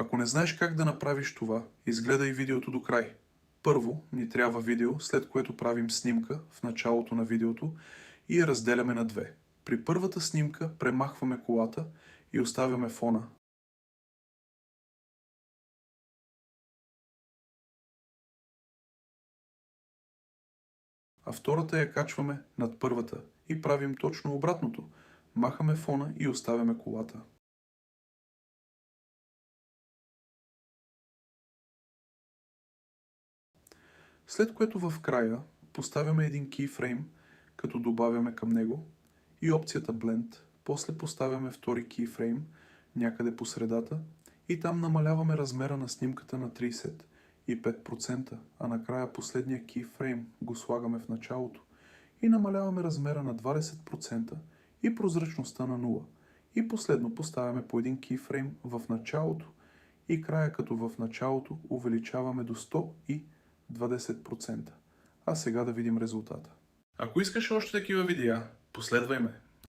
Ако не знаеш как да направиш това, изгледай видеото до край. Първо ни трябва видео, след което правим снимка в началото на видеото и я разделяме на две. При първата снимка премахваме колата и оставяме фона. А втората я качваме над първата и правим точно обратното. Махаме фона и оставяме колата. След което в края поставяме един keyframe, като добавяме към него и опцията Blend. После поставяме втори keyframe някъде по средата и там намаляваме размера на снимката на 35%, а накрая последния keyframe го слагаме в началото и намаляваме размера на 20% и прозрачността на 0. И последно поставяме по един keyframe в началото и края като в началото увеличаваме до 120%. А сега да видим резултата. Ако искаш още такива видеа, последвай ме.